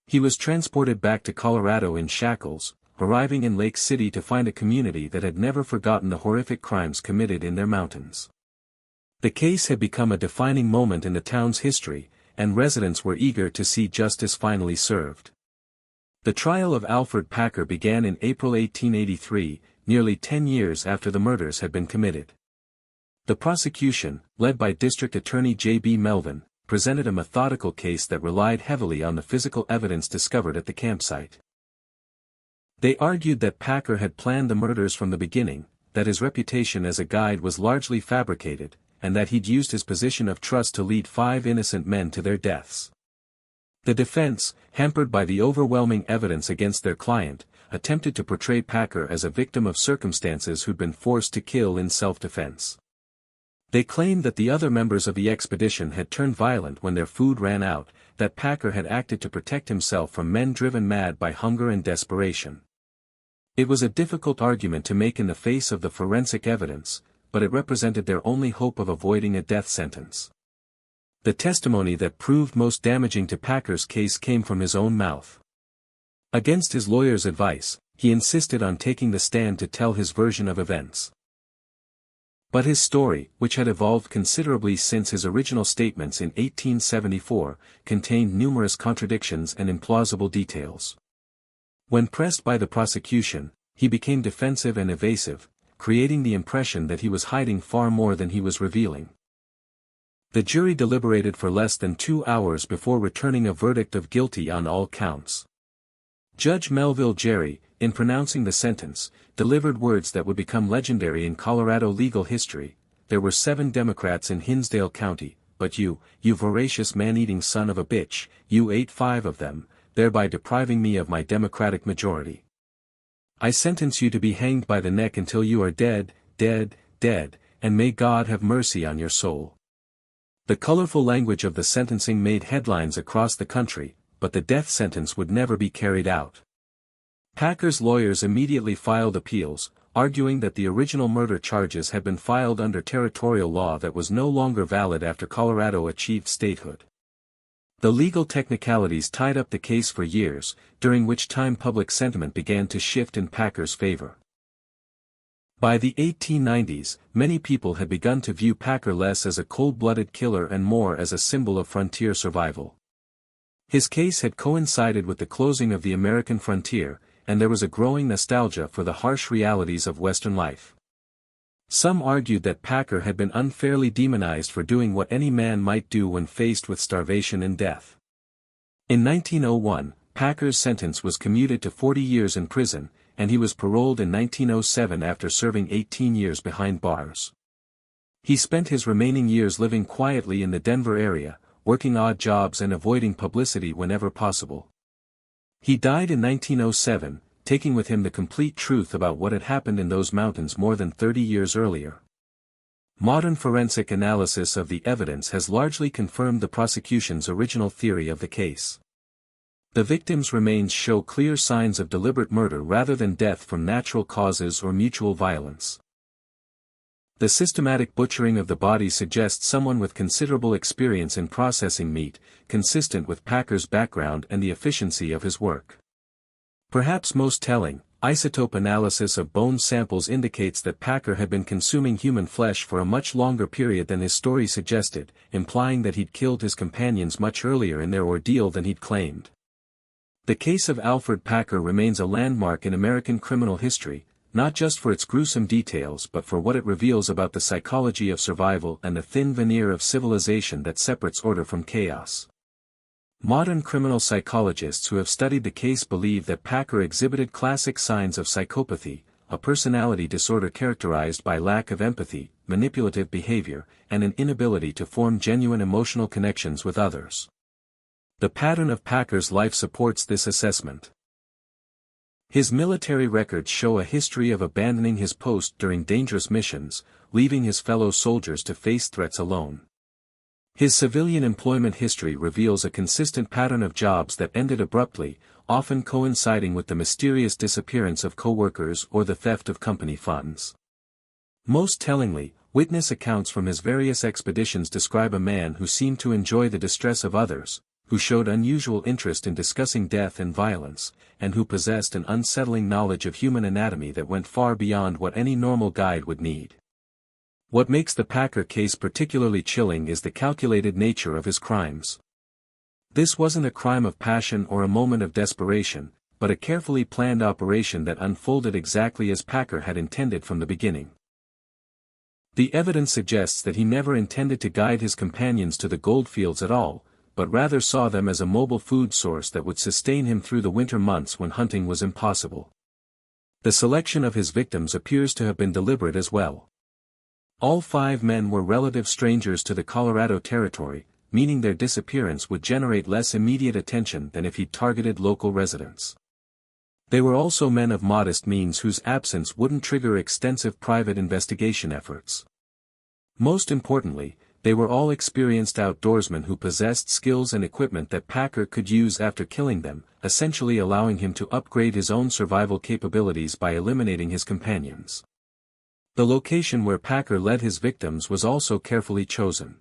He was transported back to Colorado in shackles, arriving in Lake City to find a community that had never forgotten the horrific crimes committed in their mountains. The case had become a defining moment in the town's history, and residents were eager to see justice finally served. The trial of Alferd Packer began in April 1883, nearly 10 years after the murders had been committed. The prosecution, led by District Attorney J.B. Melvin, presented a methodical case that relied heavily on the physical evidence discovered at the campsite. They argued that Packer had planned the murders from the beginning, that his reputation as a guide was largely fabricated, and that he'd used his position of trust to lead 5 innocent men to their deaths. The defense, hampered by the overwhelming evidence against their client, attempted to portray Packer as a victim of circumstances who'd been forced to kill in self-defense. They claimed that the other members of the expedition had turned violent when their food ran out, that Packer had acted to protect himself from men driven mad by hunger and desperation. It was a difficult argument to make in the face of the forensic evidence, but it represented their only hope of avoiding a death sentence. The testimony that proved most damaging to Packer's case came from his own mouth. Against his lawyer's advice, he insisted on taking the stand to tell his version of events. But his story, which had evolved considerably since his original statements in 1874, contained numerous contradictions and implausible details. When pressed by the prosecution, he became defensive and evasive, creating the impression that he was hiding far more than he was revealing. The jury deliberated for less than 2 hours before returning a verdict of guilty on all counts. Judge Melville Jerry, in pronouncing the sentence, delivered words that would become legendary in Colorado legal history. There were 7 Democrats in Hinsdale County, but you voracious man-eating son of a bitch, you ate 5 of them, thereby depriving me of my Democratic majority. I sentence you to be hanged by the neck until you are dead, dead, dead, and may God have mercy on your soul. The colorful language of the sentencing made headlines across the country, but the death sentence would never be carried out. Packer's lawyers immediately filed appeals, arguing that the original murder charges had been filed under territorial law that was no longer valid after Colorado achieved statehood. The legal technicalities tied up the case for years, during which time public sentiment began to shift in Packer's favor. By the 1890s, many people had begun to view Packer less as a cold-blooded killer and more as a symbol of frontier survival. His case had coincided with the closing of the American frontier, and there was a growing nostalgia for the harsh realities of Western life. Some argued that Packer had been unfairly demonized for doing what any man might do when faced with starvation and death. In 1901, Packer's sentence was commuted to 40 years in prison, and he was paroled in 1907 after serving 18 years behind bars. He spent his remaining years living quietly in the Denver area, working odd jobs and avoiding publicity whenever possible. He died in 1907, taking with him the complete truth about what had happened in those mountains more than 30 years earlier. Modern forensic analysis of the evidence has largely confirmed the prosecution's original theory of the case. The victims' remains show clear signs of deliberate murder rather than death from natural causes or mutual violence. The systematic butchering of the body suggests someone with considerable experience in processing meat, consistent with Packer's background and the efficiency of his work. Perhaps most telling, isotope analysis of bone samples indicates that Packer had been consuming human flesh for a much longer period than his story suggested, implying that he'd killed his companions much earlier in their ordeal than he'd claimed. The case of Alferd Packer remains a landmark in American criminal history, not just for its gruesome details but for what it reveals about the psychology of survival and the thin veneer of civilization that separates order from chaos. Modern criminal psychologists who have studied the case believe that Packer exhibited classic signs of psychopathy, a personality disorder characterized by lack of empathy, manipulative behavior, and an inability to form genuine emotional connections with others. The pattern of Packer's life supports this assessment. His military records show a history of abandoning his post during dangerous missions, leaving his fellow soldiers to face threats alone. His civilian employment history reveals a consistent pattern of jobs that ended abruptly, often coinciding with the mysterious disappearance of co-workers or the theft of company funds. Most tellingly, witness accounts from his various expeditions describe a man who seemed to enjoy the distress of others, who showed unusual interest in discussing death and violence, and who possessed an unsettling knowledge of human anatomy that went far beyond what any normal guide would need. What makes the Packer case particularly chilling is the calculated nature of his crimes. This wasn't a crime of passion or a moment of desperation, but a carefully planned operation that unfolded exactly as Packer had intended from the beginning. The evidence suggests that he never intended to guide his companions to the goldfields at all, but rather saw them as a mobile food source that would sustain him through the winter months when hunting was impossible. The selection of his victims appears to have been deliberate as well. All 5 men were relative strangers to the Colorado Territory, meaning their disappearance would generate less immediate attention than if he'd targeted local residents. They were also men of modest means whose absence wouldn't trigger extensive private investigation efforts. Most importantly, they were all experienced outdoorsmen who possessed skills and equipment that Packer could use after killing them, essentially allowing him to upgrade his own survival capabilities by eliminating his companions. The location where Packer led his victims was also carefully chosen.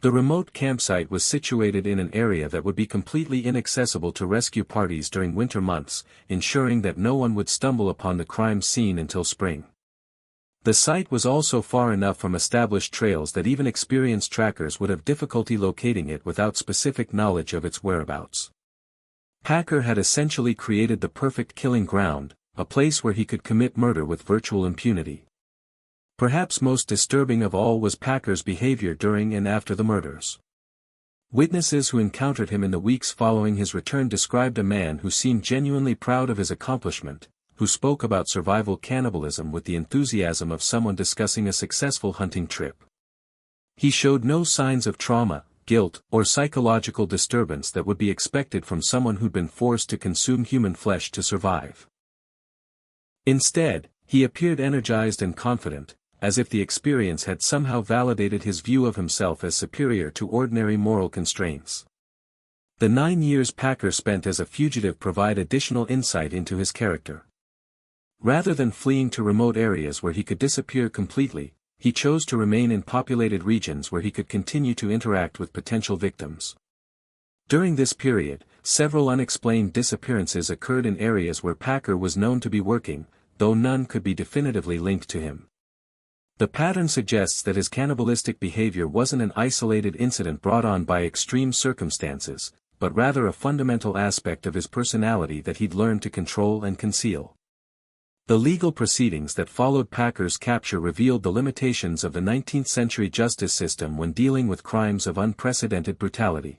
The remote campsite was situated in an area that would be completely inaccessible to rescue parties during winter months, ensuring that no one would stumble upon the crime scene until spring. The site was also far enough from established trails that even experienced trackers would have difficulty locating it without specific knowledge of its whereabouts. Packer had essentially created the perfect killing ground, a place where he could commit murder with virtual impunity. Perhaps most disturbing of all was Packer's behavior during and after the murders. Witnesses who encountered him in the weeks following his return described a man who seemed genuinely proud of his accomplishment, who spoke about survival cannibalism with the enthusiasm of someone discussing a successful hunting trip. He showed no signs of trauma, guilt, or psychological disturbance that would be expected from someone who'd been forced to consume human flesh to survive. Instead, he appeared energized and confident, as if the experience had somehow validated his view of himself as superior to ordinary moral constraints. The 9 years Packer spent as a fugitive provide additional insight into his character. Rather than fleeing to remote areas where he could disappear completely, he chose to remain in populated regions where he could continue to interact with potential victims. During this period, several unexplained disappearances occurred in areas where Packer was known to be working, though none could be definitively linked to him. The pattern suggests that his cannibalistic behavior wasn't an isolated incident brought on by extreme circumstances, but rather a fundamental aspect of his personality that he'd learned to control and conceal. The legal proceedings that followed Packer's capture revealed the limitations of the 19th-century justice system when dealing with crimes of unprecedented brutality.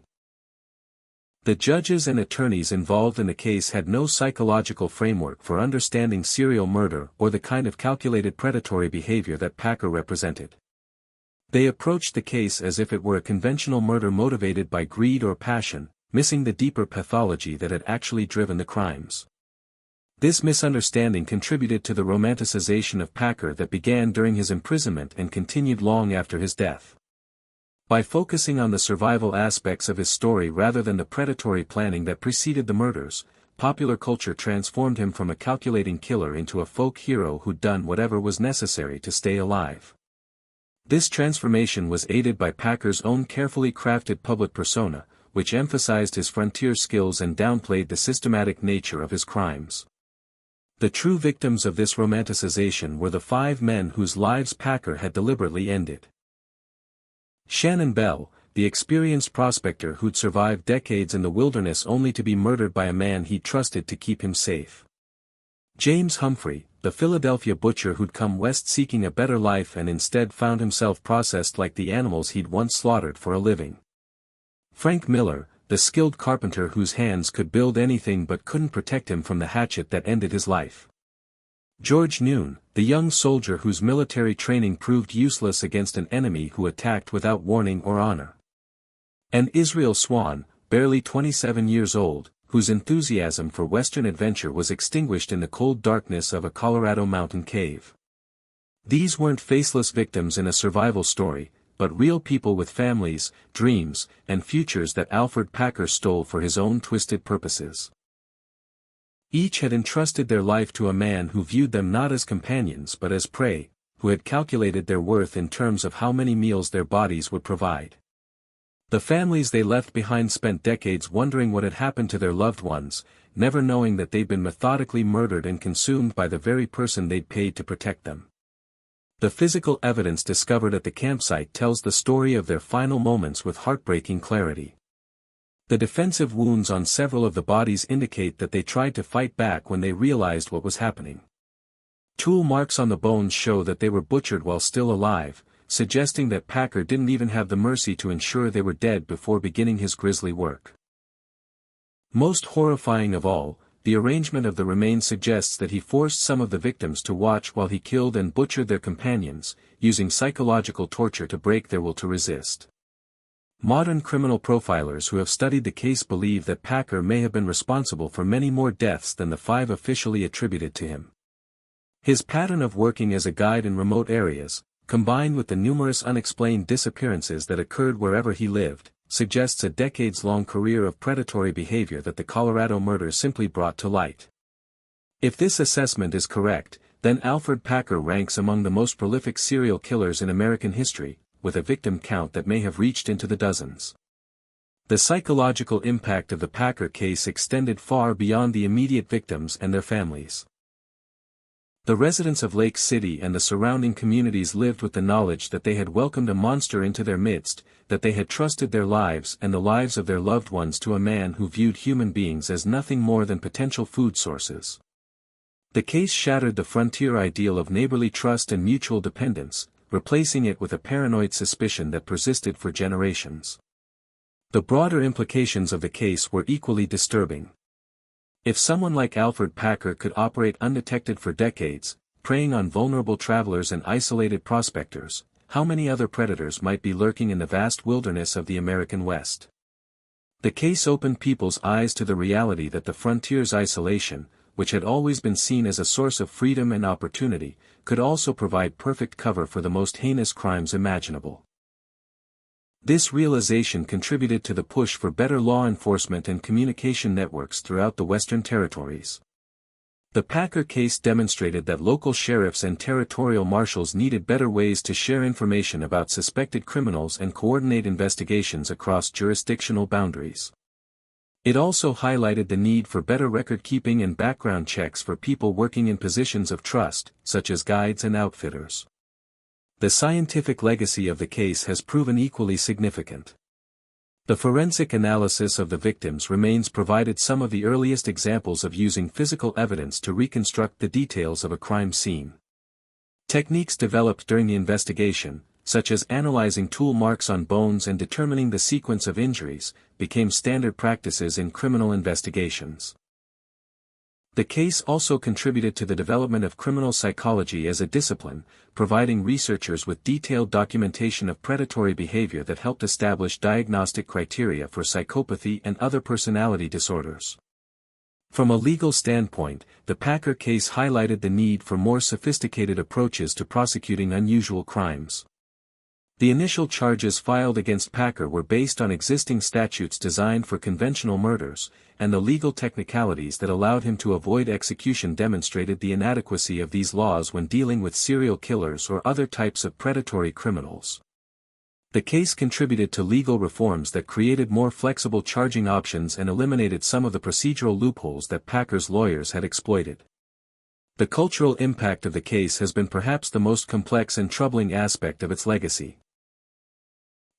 The judges and attorneys involved in the case had no psychological framework for understanding serial murder or the kind of calculated predatory behavior that Packer represented. They approached the case as if it were a conventional murder motivated by greed or passion, missing the deeper pathology that had actually driven the crimes. This misunderstanding contributed to the romanticization of Packer that began during his imprisonment and continued long after his death. By focusing on the survival aspects of his story rather than the predatory planning that preceded the murders, popular culture transformed him from a calculating killer into a folk hero who'd done whatever was necessary to stay alive. This transformation was aided by Packer's own carefully crafted public persona, which emphasized his frontier skills and downplayed the systematic nature of his crimes. The true victims of this romanticization were the 5 men whose lives Packer had deliberately ended. Shannon Bell, the experienced prospector who'd survived decades in the wilderness only to be murdered by a man he trusted to keep him safe. James Humphrey, the Philadelphia butcher who'd come west seeking a better life and instead found himself processed like the animals he'd once slaughtered for a living. Frank Miller, the skilled carpenter whose hands could build anything but couldn't protect him from the hatchet that ended his life. George Noon, the young soldier whose military training proved useless against an enemy who attacked without warning or honor. And Israel Swan, barely 27 years old, whose enthusiasm for Western adventure was extinguished in the cold darkness of a Colorado mountain cave. These weren't faceless victims in a survival story, but real people with families, dreams, and futures that Alferd Packer stole for his own twisted purposes. Each had entrusted their life to a man who viewed them not as companions but as prey, who had calculated their worth in terms of how many meals their bodies would provide. The families they left behind spent decades wondering what had happened to their loved ones, never knowing that they'd been methodically murdered and consumed by the very person they'd paid to protect them. The physical evidence discovered at the campsite tells the story of their final moments with heartbreaking clarity. The defensive wounds on several of the bodies indicate that they tried to fight back when they realized what was happening. Tool marks on the bones show that they were butchered while still alive, suggesting that Packer didn't even have the mercy to ensure they were dead before beginning his grisly work. Most horrifying of all, the arrangement of the remains suggests that he forced some of the victims to watch while he killed and butchered their companions, using psychological torture to break their will to resist. Modern criminal profilers who have studied the case believe that Packer may have been responsible for many more deaths than the 5 officially attributed to him. His pattern of working as a guide in remote areas, combined with the numerous unexplained disappearances that occurred wherever he lived, suggests a decades-long career of predatory behavior that the Colorado murder simply brought to light. If this assessment is correct, then Alferd Packer ranks among the most prolific serial killers in American history, with a victim count that may have reached into the dozens. The psychological impact of the Packer case extended far beyond the immediate victims and their families. The residents of Lake City and the surrounding communities lived with the knowledge that they had welcomed a monster into their midst, that they had trusted their lives and the lives of their loved ones to a man who viewed human beings as nothing more than potential food sources. The case shattered the frontier ideal of neighborly trust and mutual dependence, replacing it with a paranoid suspicion that persisted for generations. The broader implications of the case were equally disturbing. If someone like Alferd Packer could operate undetected for decades, preying on vulnerable travelers and isolated prospectors, how many other predators might be lurking in the vast wilderness of the American West? The case opened people's eyes to the reality that the frontier's isolation, which had always been seen as a source of freedom and opportunity, could also provide perfect cover for the most heinous crimes imaginable. This realization contributed to the push for better law enforcement and communication networks throughout the Western Territories. The Packer case demonstrated that local sheriffs and territorial marshals needed better ways to share information about suspected criminals and coordinate investigations across jurisdictional boundaries. It also highlighted the need for better record-keeping and background checks for people working in positions of trust, such as guides and outfitters. The scientific legacy of the case has proven equally significant. The forensic analysis of the victims' remains provided some of the earliest examples of using physical evidence to reconstruct the details of a crime scene. Techniques developed during the investigation, such as analyzing tool marks on bones and determining the sequence of injuries, became standard practices in criminal investigations. The case also contributed to the development of criminal psychology as a discipline, providing researchers with detailed documentation of predatory behavior that helped establish diagnostic criteria for psychopathy and other personality disorders. From a legal standpoint, the Packer case highlighted the need for more sophisticated approaches to prosecuting unusual crimes. The initial charges filed against Packer were based on existing statutes designed for conventional murders, and the legal technicalities that allowed him to avoid execution demonstrated the inadequacy of these laws when dealing with serial killers or other types of predatory criminals. The case contributed to legal reforms that created more flexible charging options and eliminated some of the procedural loopholes that Packer's lawyers had exploited. The cultural impact of the case has been perhaps the most complex and troubling aspect of its legacy.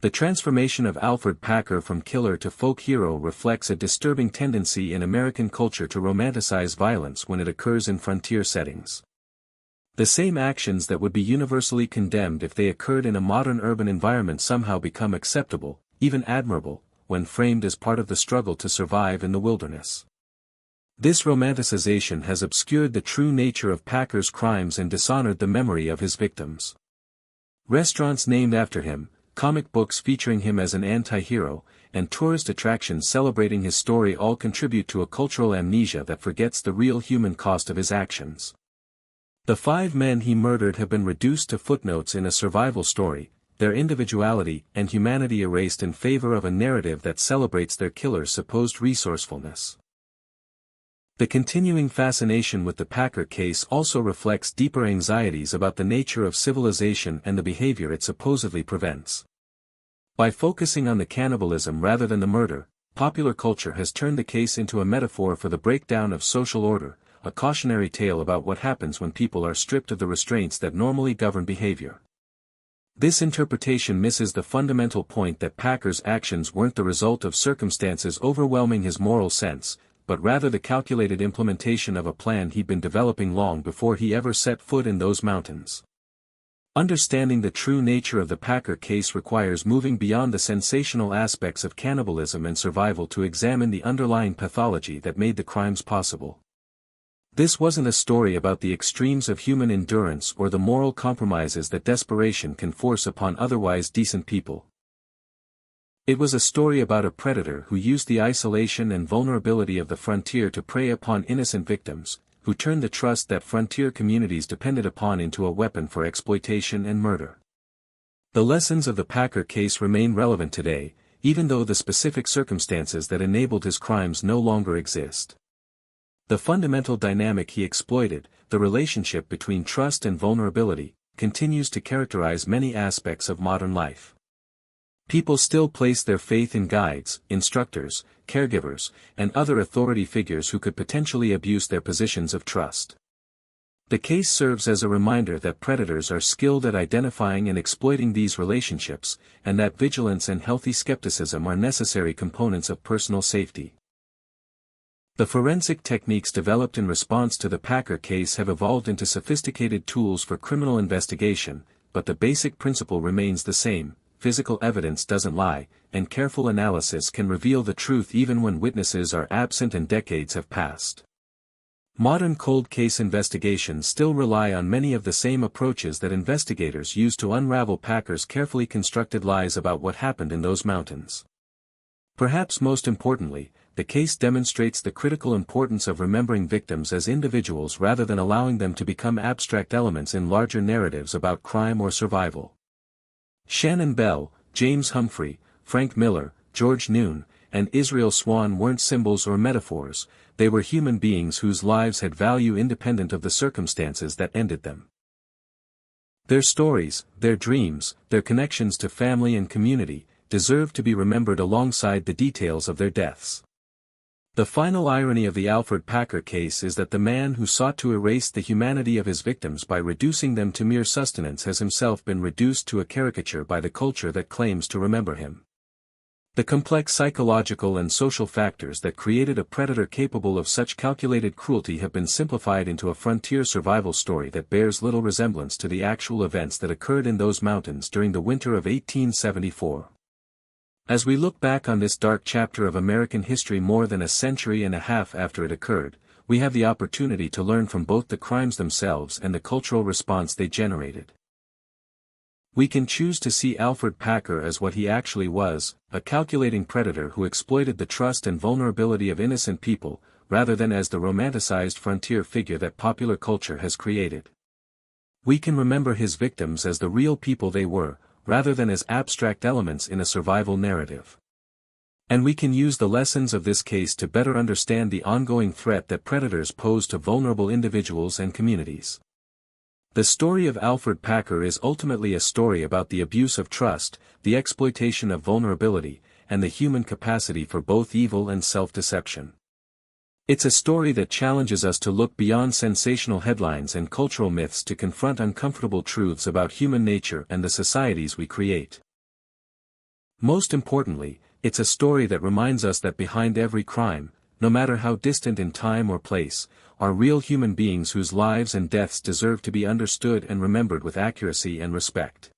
The transformation of Alferd Packer from killer to folk hero reflects a disturbing tendency in American culture to romanticize violence when it occurs in frontier settings. The same actions that would be universally condemned if they occurred in a modern urban environment somehow become acceptable, even admirable, when framed as part of the struggle to survive in the wilderness. This romanticization has obscured the true nature of Packer's crimes and dishonored the memory of his victims. Restaurants named after him, comic books featuring him as an anti-hero, and tourist attractions celebrating his story all contribute to a cultural amnesia that forgets the real human cost of his actions. The 5 men he murdered have been reduced to footnotes in a survival story, their individuality and humanity erased in favor of a narrative that celebrates their killer's supposed resourcefulness. The continuing fascination with the Packer case also reflects deeper anxieties about the nature of civilization and the behavior it supposedly prevents. By focusing on the cannibalism rather than the murder, popular culture has turned the case into a metaphor for the breakdown of social order, a cautionary tale about what happens when people are stripped of the restraints that normally govern behavior. This interpretation misses the fundamental point that Packer's actions weren't the result of circumstances overwhelming his moral sense, but rather the calculated implementation of a plan he'd been developing long before he ever set foot in those mountains. Understanding the true nature of the Packer case requires moving beyond the sensational aspects of cannibalism and survival to examine the underlying pathology that made the crimes possible. This wasn't a story about the extremes of human endurance or the moral compromises that desperation can force upon otherwise decent people. It was a story about a predator who used the isolation and vulnerability of the frontier to prey upon innocent victims, who turned the trust that frontier communities depended upon into a weapon for exploitation and murder. The lessons of the Packer case remain relevant today, even though the specific circumstances that enabled his crimes no longer exist. The fundamental dynamic he exploited, the relationship between trust and vulnerability, continues to characterize many aspects of modern life. People still place their faith in guides, instructors, caregivers, and other authority figures who could potentially abuse their positions of trust. The case serves as a reminder that predators are skilled at identifying and exploiting these relationships, and that vigilance and healthy skepticism are necessary components of personal safety. The forensic techniques developed in response to the Packer case have evolved into sophisticated tools for criminal investigation, but the basic principle remains the same: physical evidence doesn't lie, and careful analysis can reveal the truth even when witnesses are absent and decades have passed. Modern cold case investigations still rely on many of the same approaches that investigators used to unravel Packer's carefully constructed lies about what happened in those mountains. Perhaps most importantly, the case demonstrates the critical importance of remembering victims as individuals rather than allowing them to become abstract elements in larger narratives about crime or survival. Shannon Bell, James Humphrey, Frank Miller, George Noon, and Israel Swan weren't symbols or metaphors, they were human beings whose lives had value independent of the circumstances that ended them. Their stories, their dreams, their connections to family and community, deserve to be remembered alongside the details of their deaths. The final irony of the Alferd Packer case is that the man who sought to erase the humanity of his victims by reducing them to mere sustenance has himself been reduced to a caricature by the culture that claims to remember him. The complex psychological and social factors that created a predator capable of such calculated cruelty have been simplified into a frontier survival story that bears little resemblance to the actual events that occurred in those mountains during the winter of 1874. As we look back on this dark chapter of American history more than a century and a half after it occurred, we have the opportunity to learn from both the crimes themselves and the cultural response they generated. We can choose to see Alferd Packer as what he actually was, a calculating predator who exploited the trust and vulnerability of innocent people, rather than as the romanticized frontier figure that popular culture has created. We can remember his victims as the real people they were, rather than as abstract elements in a survival narrative. And we can use the lessons of this case to better understand the ongoing threat that predators pose to vulnerable individuals and communities. The story of Alferd Packer is ultimately a story about the abuse of trust, the exploitation of vulnerability, and the human capacity for both evil and self-deception. It's a story that challenges us to look beyond sensational headlines and cultural myths to confront uncomfortable truths about human nature and the societies we create. Most importantly, it's a story that reminds us that behind every crime, no matter how distant in time or place, are real human beings whose lives and deaths deserve to be understood and remembered with accuracy and respect.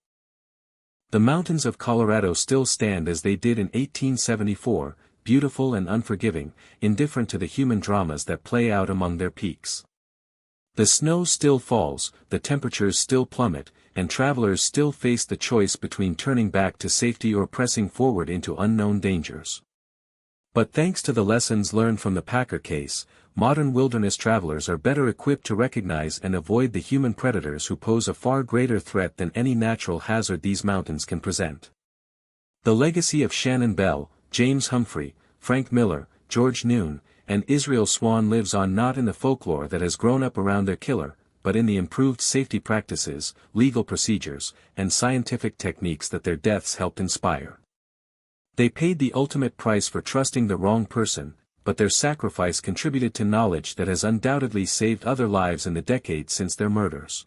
The mountains of Colorado still stand as they did in 1874, beautiful and unforgiving, indifferent to the human dramas that play out among their peaks. The snow still falls, the temperatures still plummet, and travelers still face the choice between turning back to safety or pressing forward into unknown dangers. But thanks to the lessons learned from the Packer case, modern wilderness travelers are better equipped to recognize and avoid the human predators who pose a far greater threat than any natural hazard these mountains can present. The legacy of Shannon Bell, James Humphrey, Frank Miller, George Noon, and Israel Swan lives on not in the folklore that has grown up around their killer, but in the improved safety practices, legal procedures, and scientific techniques that their deaths helped inspire. They paid the ultimate price for trusting the wrong person, but their sacrifice contributed to knowledge that has undoubtedly saved other lives in the decades since their murders.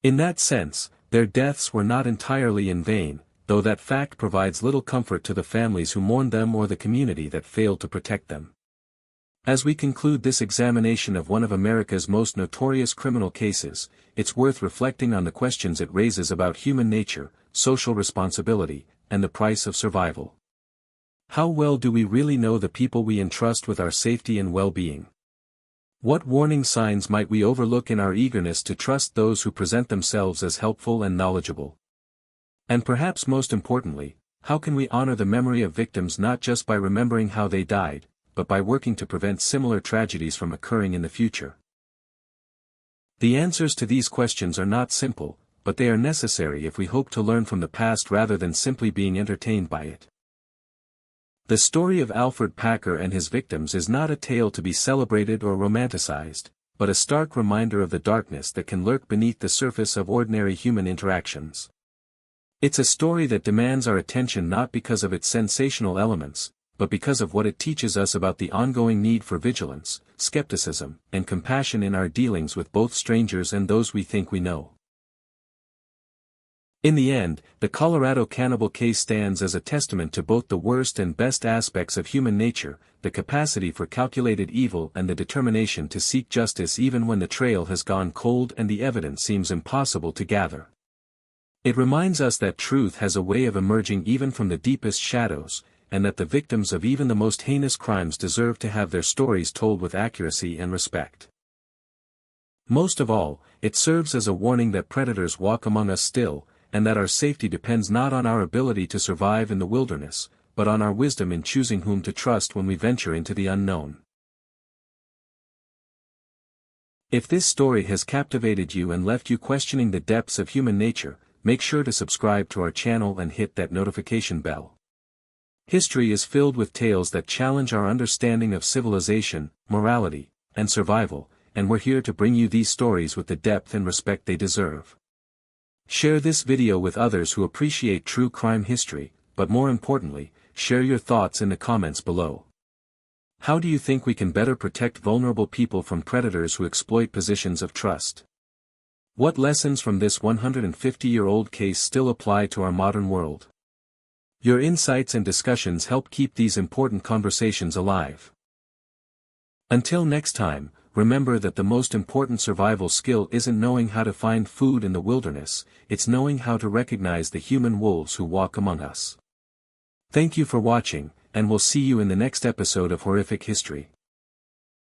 In that sense, their deaths were not entirely in vain, though that fact provides little comfort to the families who mourned them or the community that failed to protect them. As we conclude this examination of one of America's most notorious criminal cases, it's worth reflecting on the questions it raises about human nature, social responsibility, and the price of survival. How well do we really know the people we entrust with our safety and well-being? What warning signs might we overlook in our eagerness to trust those who present themselves as helpful and knowledgeable? And perhaps most importantly, how can we honor the memory of victims not just by remembering how they died, but by working to prevent similar tragedies from occurring in the future? The answers to these questions are not simple, but they are necessary if we hope to learn from the past rather than simply being entertained by it. The story of Alferd Packer and his victims is not a tale to be celebrated or romanticized, but a stark reminder of the darkness that can lurk beneath the surface of ordinary human interactions. It's a story that demands our attention not because of its sensational elements, but because of what it teaches us about the ongoing need for vigilance, skepticism, and compassion in our dealings with both strangers and those we think we know. In the end, the Colorado cannibal case stands as a testament to both the worst and best aspects of human nature, the capacity for calculated evil and the determination to seek justice even when the trail has gone cold and the evidence seems impossible to gather. It reminds us that truth has a way of emerging even from the deepest shadows, and that the victims of even the most heinous crimes deserve to have their stories told with accuracy and respect. Most of all, it serves as a warning that predators walk among us still, and that our safety depends not on our ability to survive in the wilderness, but on our wisdom in choosing whom to trust when we venture into the unknown. If this story has captivated you and left you questioning the depths of human nature, make sure to subscribe to our channel and hit that notification bell. History is filled with tales that challenge our understanding of civilization, morality, and survival, and we're here to bring you these stories with the depth and respect they deserve. Share this video with others who appreciate true crime history, but more importantly, share your thoughts in the comments below. How do you think we can better protect vulnerable people from predators who exploit positions of trust? What lessons from this 150-year-old case still apply to our modern world? Your insights and discussions help keep these important conversations alive. Until next time, remember that the most important survival skill isn't knowing how to find food in the wilderness, it's knowing how to recognize the human wolves who walk among us. Thank you for watching, and we'll see you in the next episode of Horrific History.